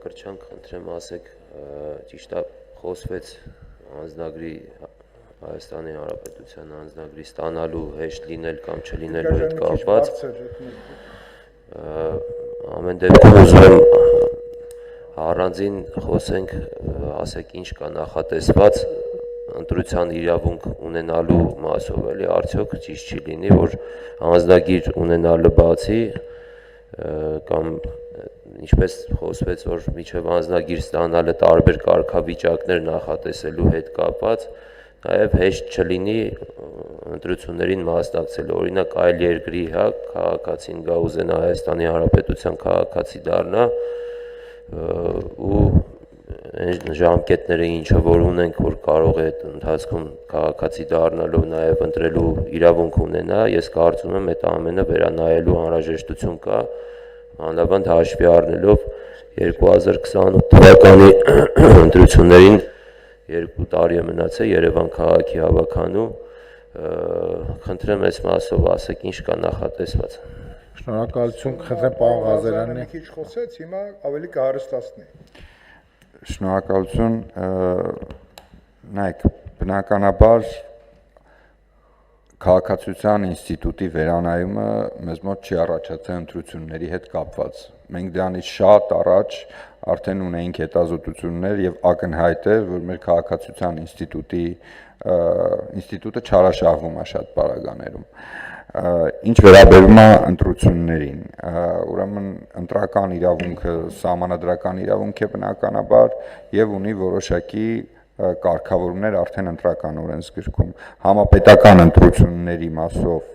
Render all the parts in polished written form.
Մկրտչյան, խնդրեմ ասեք, ճիշտ է խոսվեց անձնագրի Հայաստանի Հանրապետության անձնագրի ստանալու հեշտ լինել կամ չլինելու հետ կապված ամեն դեպքում ուզում եմ առանձին խոսենք, ասեք ինչ կա նախատեսված ընտրության իրավունք ունենալու մասով, էլի արդյոք ճիշտ չի լինի, որ անձնագիր ունենալը բացի կամ ինչպես խոսվեց, որ միջև անձնագիր ստանալը տարբեր կարգավիճակներ նախատեսելու հետ կապված, նաև հեշտ չլինի ընտրություններին մասնակցելու, օրինակ այլ երկրի քաղաքացին գա ուզենա Հայաստանի Հանրապետության քաղաքացի դառնա ու ժամկետները ինչը որ ունենք, որ կարող է ընթացքում քաղաքացի դառնալով նաև ընտրելու իրավունք ունենա, ես կարծում եմ այդ ամենը վերանայելու անհրաժեշտություն կա, մանավանդ հաշվի առնելով 2028 թվականի ընտրություններին 2 տարի է մնացել Երևան քաղաքի հավաքանու, խնդրեմ այս մասով ասեք ինչ կա նախատեսված։ Շնորհակալություն, խնդրեմ պարոն Ղազարյանը քիչ խոսեց, հիմա ավելի կհարստացնի։ Շնորհակալություն, նայեք, բնականաբար քաղաքացիության ինստիտուտի վերանայումը մեզ մոտ չի առաջացել ընտրությունների հետ կապված։ Մենք դրանից շատ առաջ արդեն ունեինք հետազոտություններ եւ ակնհայտ էր, որ մեր քաղաքացիության ինստիտուտը չարաշահվում է շատ պարագաներում։ Ինչ վերաբերում է ընտրություններին, ուրեմն ընտրական իրավունքը սահմանադրական իրավունք է բնականաբար եւ ունի որոշակի կարգավորումներ արդեն ընտրական օրենսգրքում։ Համապետական ընտրությունների մասով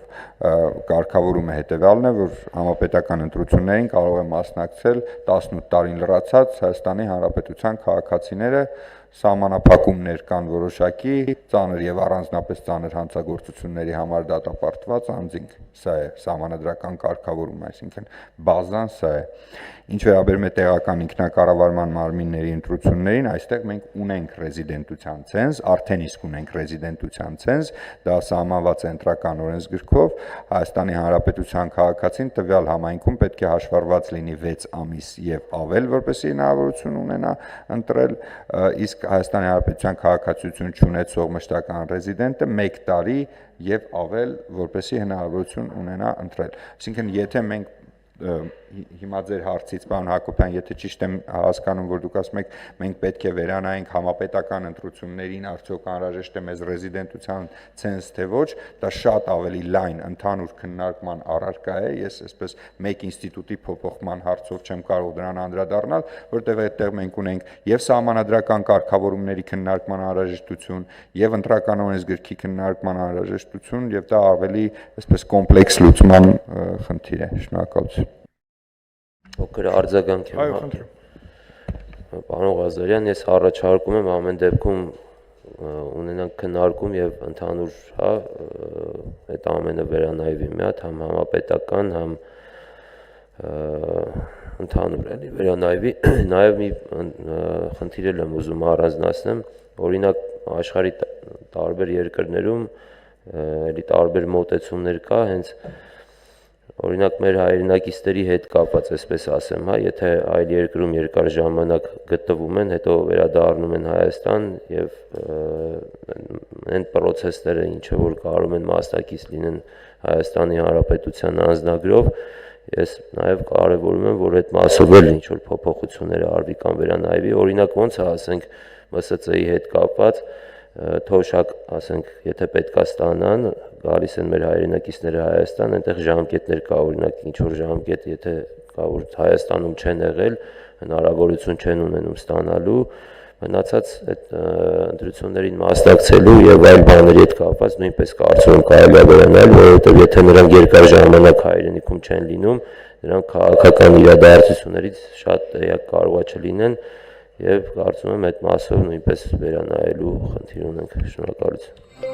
կարգավորումը հետեւյալն է, որ համապետական ընտրություններին կարող է մասնակցել 18 տարին լրացած Հայաստանի Հանրապետության քաղաքացիները, սահմանափակումներ կան որոշակի ծանր եւ առանձնապես ծանր հանցագործությունների համար դատապարտված անձինք, սա է սահմանադրական կարգավորումը, այսինքն բազան սա է։ Ինչ վերաբերում է տեղական ինքնակառավարման մարմինների ընտրություններին, այստեղ մենք ունենք ռեզիդենտության ցենզ, արդեն իսկ ունենք ռեզիդենտության ցենզ, դա սահմանված է ընտրական օրենսգրքով, Հայաստանի Հանրապետության քաղաքացին տվյալ համայնքում պետք է հաշվառված լինի 6 ամիս եւ ավել, որպեսզի հնարավորություն ունենա ընտրել, իսկ Հայաստանի Հանրապետության քաղաքացիություն չունեցող մշտական ռեզիդենտը 1 տարի եւ ավել, որպեսզի հնարավորություն ունենա ընտրել։ Այսինքն, եթե մենք հիմա ձեր հարցից, պարոն Հակոբյան, եթե ճիշտ եմ հասկանում, որ դուք ասում եք, մենք պետք է վերանայենք համապետական ընտրություններին, արդյոք անհրաժեշտ է մեզ ռեզիդենտության ցենզ թե ոչ, դա շատ ավելի լայն ընդհանուր քննարկման առարկա է, ես այսպես մեկ ինստիտուտի փոփոխման հարցով չեմ կարող դրան անդրադառնալ, որտեղ այդտեղ մենք ունենք եւ սահմանադրական կարգավորումների քննարկման անհրաժեշտություն, եւ ընտրական օրենսգրքի քննարկման անհրաժեշտություն, եւ դա ավելի այսպես կոմպլեքս լուծման խնդիր է։ Շնորհակալություն։ Փոքր արձագանք եմ։ Պարոն Ղազարյան, ես առաջարկում եմ ամեն դեպքում ունենանք քննարկում եւ ընդհանուր, այդ ամենը վերանայվի մի հատ, համ համապետական, համ ընդհանուր էլի վերանայվի, նաեւ մի խնդիր եմ ուզում առանձնացնեմ, օրինակ աշխարհի տարբեր երկրներում էլի տարբեր մոտեցումներ կա, հենց օրինակ մեր հայրենակիցների հետ կապված, այսպես ասեմ, եթե այլ երկրում երկար ժամանակ գտնվում են, հետո վերադառնում են Հայաստան եւ այն process-ները, ինչը որ կարող են մասնակից լինեն Հայաստանի Հանրապետության անձնագրով, ես նաեւ կարեւորում եմ, որ այդ մասով էլ ինչ որ փոփոխություններ արվի կամ վերանայվի, օրինակ ոնց է, ասենք, ՄՍՑ-ի հետ կապված թոշակ, ասենք, եթե պետքա ստանան, գալիս են մեր հայրենակիցները Հայաստան, այնտեղ ժամկետներ կա, օրինակ ինչ որ ժամկետ, եթե կա որ Հայաստանում չեն եղել, հնարավորություն չեն ունենում ստանալու, մնացած այդ ընտրություններին մասնակցելու եւ այլ բաների հետ կապված նույնպես կարծում եմ կարելի է վերանայել, որովհետեւ եթե նրանք երկար ժամանակ հայրենիքում չեն լինում, նրանք քաղաքական իրադարձություններից շատ տեղյակ կարող է չլինեն եւ կարծում եմ այդ մասով նույնպես վերանայելու խնդիր ունենք։ Շնորհակալություն։